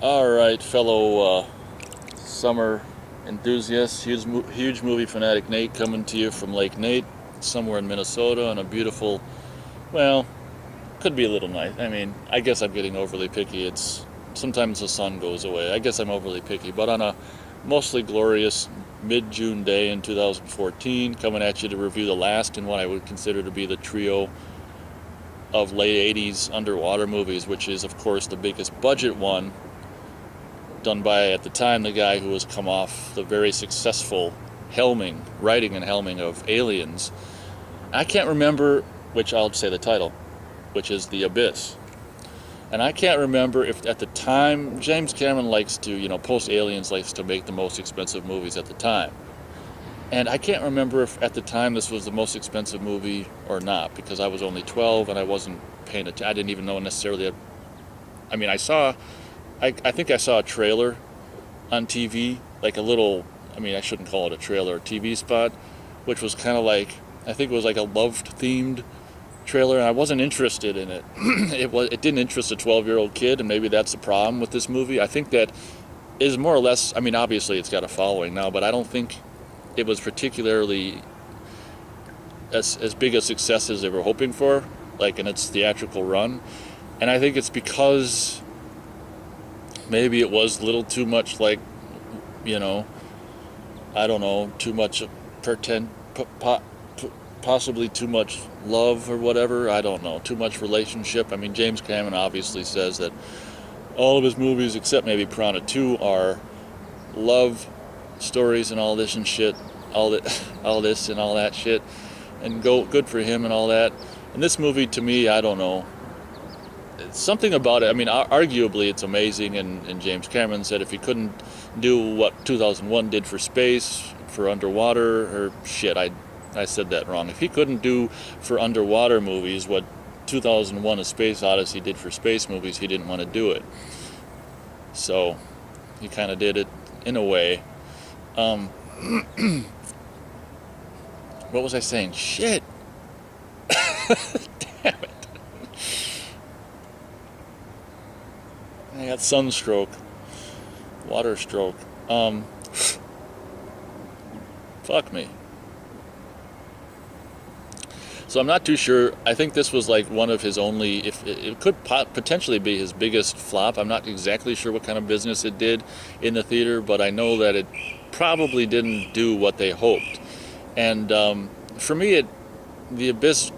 All right, fellow summer enthusiasts, huge movie fanatic Nate coming to you from Lake Nate, somewhere in Minnesota, on a beautiful, well, could be a little nice. I mean, I guess I'm getting overly picky. It's sometimes the sun goes away. I guess I'm overly picky, but on a mostly glorious mid-June day in 2014, coming at you to review the last in what I would consider to be the trio of late 80s underwater movies, which is, of course, the biggest budget one done by, at the time, the guy who was come off the very successful writing and helming of Aliens. I can't remember which, I'll say the title, which is The Abyss. And I can't remember if at the time, James Cameron likes to, post Aliens likes to make the most expensive movies at the time. And I can't remember if at the time this was the most expensive movie or not, because I was only 12 and I wasn't paying attention. I didn't even know necessarily. I mean, I think I saw a trailer on TV, like a little, I shouldn't call it a trailer, a TV spot, which was kind of like, I think it was like a love-themed trailer, and I wasn't interested in it. It didn't interest a 12-year-old kid, and maybe that's the problem with this movie. I think that is more or less, obviously it's got a following now, but I don't think it was particularly as big a success as they were hoping for, like in its theatrical run. And I think it's because maybe it was a little too much like, I don't know, too much possibly too much love or whatever. I don't know, too much relationship. James Cameron obviously says that all of his movies, except maybe Piranha 2, are love stories and all this and shit, all this and all that shit, and good for him and all that. And this movie, to me, I don't know, it's something about it. Arguably it's amazing, and James Cameron said if he couldn't do what 2001 did for space, for underwater, or shit, I said that wrong. If he couldn't do for underwater movies what 2001 A Space Odyssey did for space movies, he didn't want to do it. So he kind of did it in a way. What was I saying? Shit. Damn it. I got sunstroke. Water stroke. Fuck me. So I'm not too sure. I think this was like one of his only, if it could potentially be his biggest flop. I'm not exactly sure what kind of business it did in the theater, but I know that it probably didn't do what they hoped. And for me, The Abyss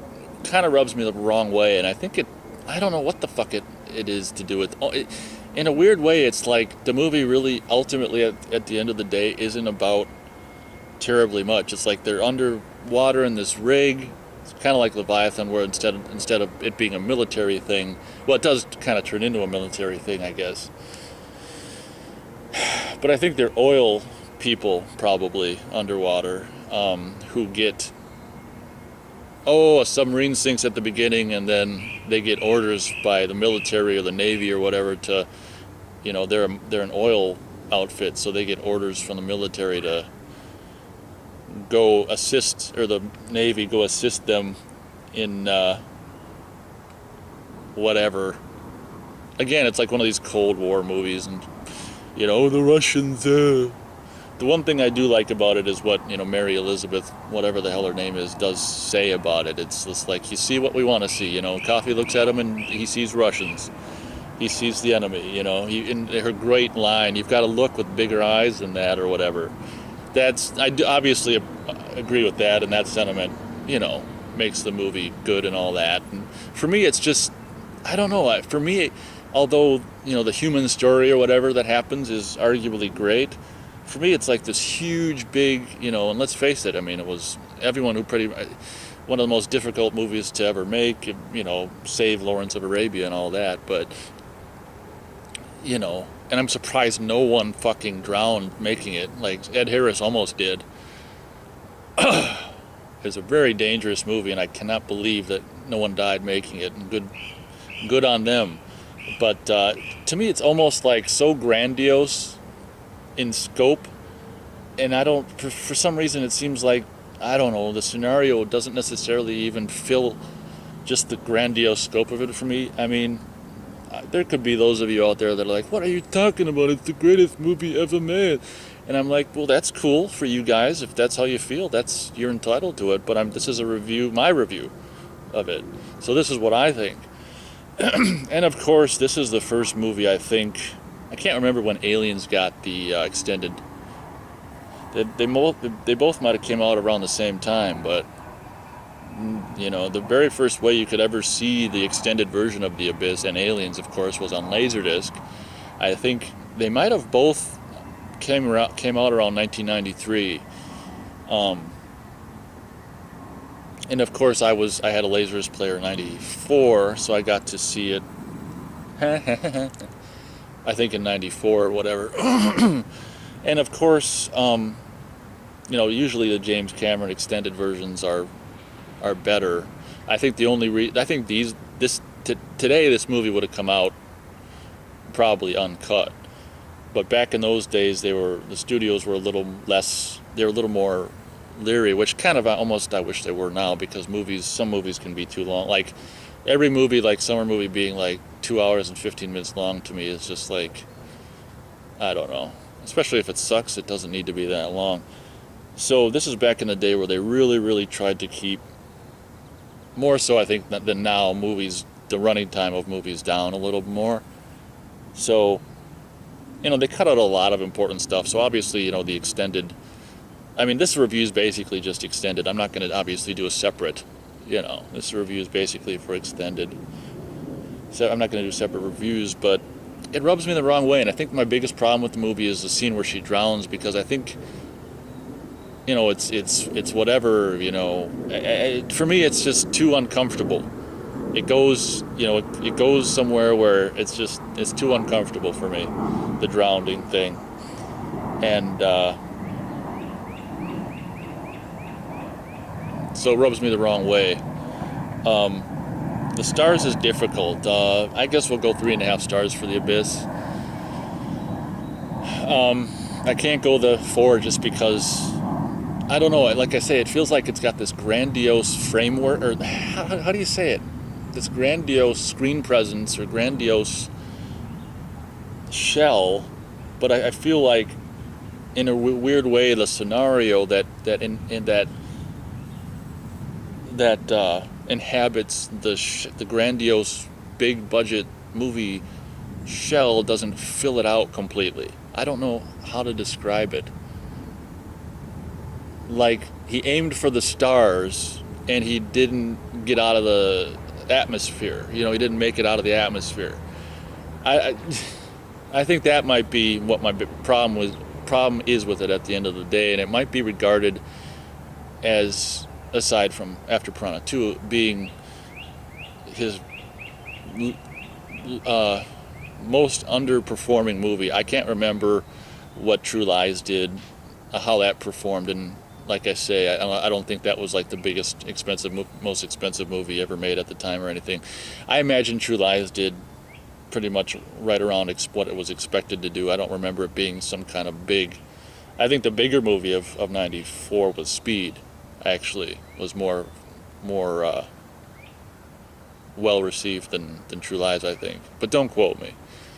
kind of rubs me the wrong way, and I think I don't know what the fuck it is to do with. In a weird way, it's like the movie really ultimately at the end of the day isn't about terribly much. It's like they're underwater in this rig. It's kind of like Leviathan, where instead of it being a military thing, well, it does kind of turn into a military thing, I guess. But I think they're oil people probably underwater who get, a submarine sinks at the beginning, and then they get orders by the military or the Navy or whatever to, they're an oil outfit, so they get orders from the military to go assist, or the Navy go assist them in whatever. Again, it's like one of these Cold War movies, and the Russians. The one thing I do like about it is what Mary Elizabeth, whatever the hell her name is, does say about it. It's just like, you see what we want to see. Coffee looks at him and he sees Russians. He sees the enemy. In her great line, "You've got to look with bigger eyes than that," or whatever. I do obviously agree with that, and that sentiment, makes the movie good and all that. And for me, it's just, I don't know. For me, although, the human story or whatever that happens is arguably great, for me, it's like this huge, big, and let's face it, it was everyone who one of the most difficult movies to ever make, save Lawrence of Arabia and all that, but, and I'm surprised no one fucking drowned making it, like Ed Harris almost did. It's a very dangerous movie, and I cannot believe that no one died making it, and good on them. But to me, it's almost like so grandiose in scope, and for some reason it seems like, I don't know, the scenario doesn't necessarily even fill just the grandiose scope of it for me. there could be those of you out there that are like, what are you talking about? It's the greatest movie ever made. And I'm like, well, that's cool for you guys. If that's how you feel, you're entitled to it. But this is a review, my review of it. So this is what I think. And of course, this is the first movie I think, I can't remember when Aliens got the extended. They both might have came out around the same time, but the very first way you could ever see the extended version of The Abyss and Aliens, of course, was on Laserdisc. I think they might have both came out around 1993. And of course, I had a Laserdisc player in '94, so I got to see it. I think in '94 or whatever. And of course, usually the James Cameron extended versions are better. I think today this movie would have come out probably uncut. But back in those days, the studios were a little less. They were a little more leery, which kind of almost I wish they were now, because some movies can be too long. Like every movie, like summer movie being like 2 hours and 15 minutes long, to me is just like, I don't know. Especially if it sucks, it doesn't need to be that long. So this is back in the day where they really, really tried to keep, more so I think than now, the running time of movies down a little more. So, they cut out a lot of important stuff. So obviously, the extended, this review is basically just extended. I'm not going to obviously do a separate, this review is basically for extended. So I'm not going to do separate reviews, but it rubs me the wrong way. And I think my biggest problem with the movie is the scene where she drowns, because I think, it's whatever, for me it's just too uncomfortable. It goes somewhere where it's too uncomfortable for me, the drowning thing. And so it rubs me the wrong way. The stars is difficult. I guess we'll go 3.5 stars for The Abyss. I can't go the 4 just because, I don't know, like I say, it feels like it's got this grandiose framework, or how do you say it? This grandiose screen presence or grandiose shell, but I feel like in a weird way the scenario that inhabits the grandiose big budget movie shell doesn't fill it out completely. I don't know how to describe it. Like, he aimed for the stars and he didn't get out of the atmosphere. He didn't make it out of the atmosphere. I think that might be what my problem is with it at the end of the day, and it might be regarded as, aside from After Piranha 2 being his most underperforming movie. I can't remember what True Lies did, how that performed, and like I say, I don't think that was like the most expensive movie ever made at the time or anything. I imagine True Lies did pretty much right around what it was expected to do. I don't remember it being some kind of big. I think the bigger movie of '94 was Speed. Actually, was more well received than True Lies, I think. But don't quote me.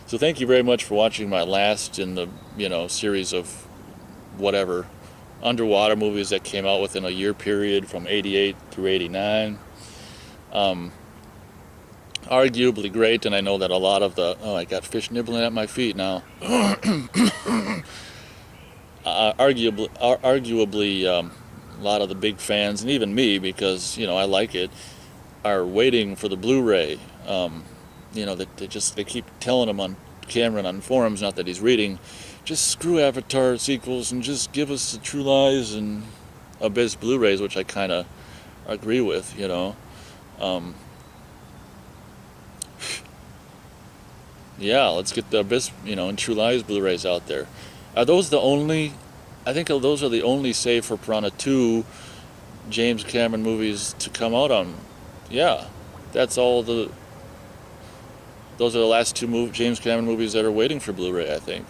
So thank you very much for watching my last in the series of whatever underwater movies that came out within a year period from '88 through '89. Arguably great, and I know that a lot of I got fish nibbling at my feet now. Arguably, a lot of the big fans, and even me, because I like it, are waiting for the Blu-ray. They keep telling him on camera and on forums, not that he's reading, just screw Avatar sequels and just give us the True Lies and Abyss Blu-rays, which I kind of agree with. Yeah, let's get the Abyss, and True Lies Blu-rays out there. Are those the only? I think those are the only, save for Piranha 2, James Cameron movies to come out on. Yeah, that's all the. Those are the last two James Cameron movies that are waiting for Blu-ray, I think.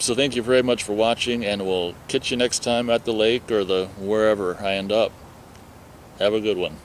So thank you very much for watching, and we'll catch you next time at the lake or wherever I end up. Have a good one.